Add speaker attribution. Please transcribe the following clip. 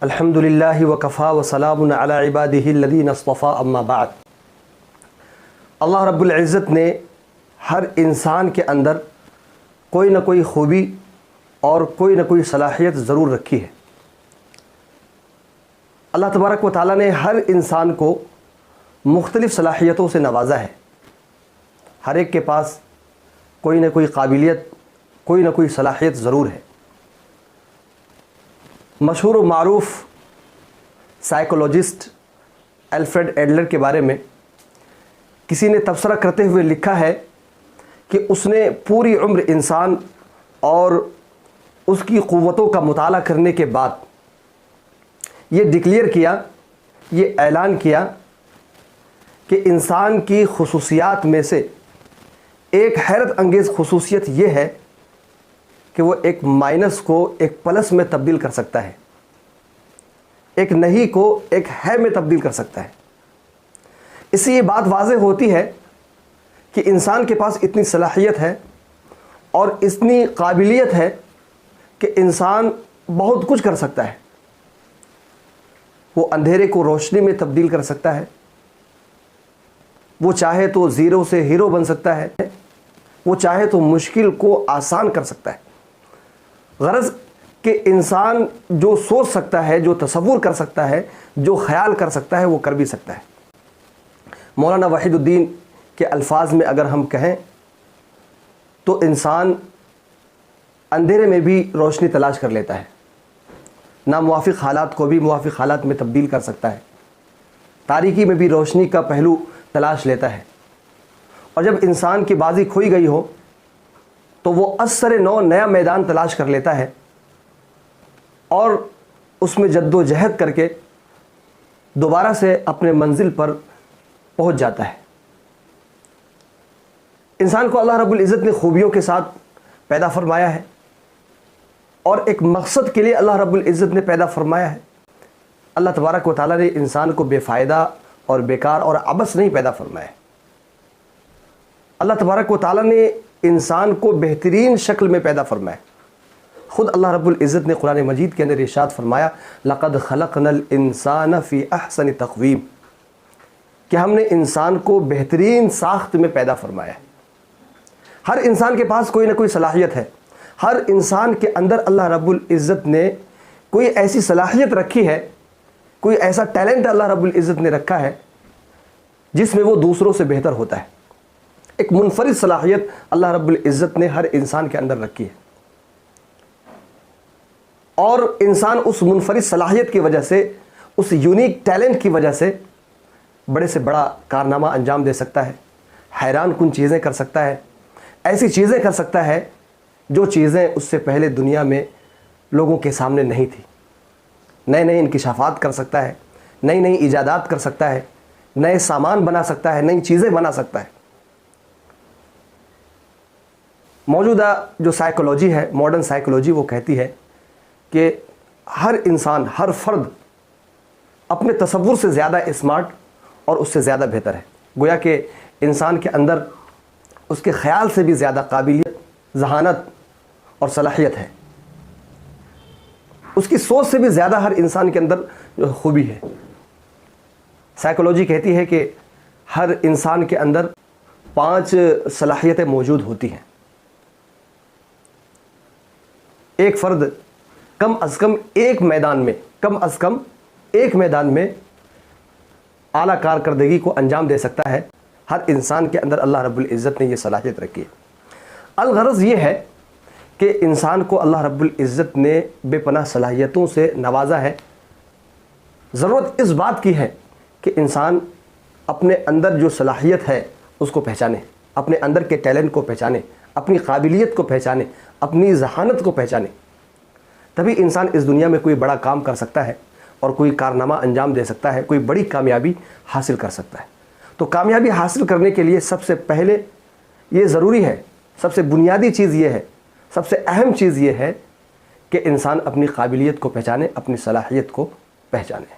Speaker 1: الحمدللہ وکفا وسلام علی عبادہ الذین اصطفیٰ اما بعد۔ اللہ رب العزت نے ہر انسان کے اندر کوئی نہ کوئی خوبی اور کوئی نہ کوئی صلاحیت ضرور رکھی ہے۔ اللہ تبارک و تعالیٰ نے ہر انسان کو مختلف صلاحیتوں سے نوازا ہے۔ ہر ایک کے پاس کوئی نہ کوئی قابلیت، کوئی نہ کوئی صلاحیت ضرور ہے۔ مشہور و معروف سائیکولوجسٹ الفریڈ ایڈلر کے بارے میں کسی نے تبصرہ کرتے ہوئے لکھا ہے کہ اس نے پوری عمر انسان اور اس کی قوتوں کا مطالعہ کرنے کے بعد یہ ڈکلیئر کیا، یہ اعلان کیا کہ انسان کی خصوصیات میں سے ایک حیرت انگیز خصوصیت یہ ہے کہ وہ ایک مائنس کو ایک پلس میں تبدیل کر سکتا ہے، ایک نہیں کو ایک ہے میں تبدیل کر سکتا ہے۔ اس سے یہ بات واضح ہوتی ہے کہ انسان کے پاس اتنی صلاحیت ہے اور اتنی قابلیت ہے کہ انسان بہت کچھ کر سکتا ہے۔ وہ اندھیرے کو روشنی میں تبدیل کر سکتا ہے، وہ چاہے تو زیرو سے ہیرو بن سکتا ہے، وہ چاہے تو مشکل کو آسان کر سکتا ہے۔ غرض کہ انسان جو سوچ سکتا ہے، جو تصور کر سکتا ہے، جو خیال کر سکتا ہے، وہ کر بھی سکتا ہے۔ مولانا وحید الدین کے الفاظ میں اگر ہم کہیں تو انسان اندھیرے میں بھی روشنی تلاش کر لیتا ہے، ناموافق حالات کو بھی موافق حالات میں تبدیل کر سکتا ہے، تاریکی میں بھی روشنی کا پہلو تلاش لیتا ہے۔ اور جب انسان کی بازی کھوئی گئی ہو تو وہ ازسر نو نیا میدان تلاش کر لیتا ہے اور اس میں جد و جہد کر کے دوبارہ سے اپنے منزل پر پہنچ جاتا ہے۔ انسان کو اللہ رب العزت نے خوبیوں کے ساتھ پیدا فرمایا ہے اور ایک مقصد کے لیے اللہ رب العزت نے پیدا فرمایا ہے۔ اللہ تبارک و تعالیٰ نے انسان کو بے فائدہ اور بیکار اور عبث نہیں پیدا فرمایا ہے۔ اللہ تبارک و تعالیٰ نے انسان کو بہترین شکل میں پیدا فرمایا۔ خود اللہ رب العزت نے قرآن مجید کے اندر ارشاد فرمایا لَقَدْ خَلَقْنَا الْإِنسَانَ فِي أَحْسَنِ تَقْوِيمٍ، کہ ہم نے انسان کو بہترین ساخت میں پیدا فرمایا ہے۔ ہر انسان کے پاس کوئی نہ کوئی صلاحیت ہے، ہر انسان کے اندر اللہ رب العزت نے کوئی ایسی صلاحیت رکھی ہے، کوئی ایسا ٹیلنٹ اللہ رب العزت نے رکھا ہے جس میں وہ دوسروں سے بہتر ہوتا ہے۔ ایک منفرد صلاحیت اللہ رب العزت نے ہر انسان کے اندر رکھی ہے، اور انسان اس منفرد صلاحیت کی وجہ سے، اس یونیک ٹیلنٹ کی وجہ سے بڑے سے بڑا کارنامہ انجام دے سکتا ہے، حیران کن چیزیں کر سکتا ہے، ایسی چیزیں کر سکتا ہے جو چیزیں اس سے پہلے دنیا میں لوگوں کے سامنے نہیں تھی۔ نئے نئے انکشافات کر سکتا ہے، نئی نئی ایجادات کر سکتا ہے، نئے سامان بنا سکتا ہے، نئی چیزیں بنا سکتا ہے۔ موجودہ جو سائیکولوجی ہے، ماڈرن سائیکولوجی، وہ کہتی ہے کہ ہر انسان، ہر فرد اپنے تصور سے زیادہ اسمارٹ اور اس سے زیادہ بہتر ہے۔ گویا کہ انسان کے اندر اس کے خیال سے بھی زیادہ قابلیت، ذہانت اور صلاحیت ہے، اس کی سوچ سے بھی زیادہ ہر انسان کے اندر خوبی ہے۔ سائیکولوجی کہتی ہے کہ ہر انسان کے اندر 5 صلاحیتیں موجود ہوتی ہیں۔ ایک فرد کم از کم ایک میدان میں اعلیٰ کارکردگی کو انجام دے سکتا ہے۔ ہر انسان کے اندر اللہ رب العزت نے یہ صلاحیت رکھی ہے۔ الغرض یہ ہے کہ انسان کو اللہ رب العزت نے بے پناہ صلاحیتوں سے نوازا ہے۔ ضرورت اس بات کی ہے کہ انسان اپنے اندر جو صلاحیت ہے اس کو پہچانے، اپنے اندر کے ٹیلنٹ کو پہچانے، اپنی قابلیت کو پہچانے، اپنی ذہانت کو پہچانے۔ تبھی انسان اس دنیا میں کوئی بڑا کام کر سکتا ہے اور کوئی کارنامہ انجام دے سکتا ہے، کوئی بڑی کامیابی حاصل کر سکتا ہے۔ تو کامیابی حاصل کرنے کے لیے سب سے پہلے یہ ضروری ہے، سب سے بنیادی چیز یہ ہے، سب سے اہم چیز یہ ہے کہ انسان اپنی قابلیت کو پہچانے، اپنی صلاحیت کو پہچانے۔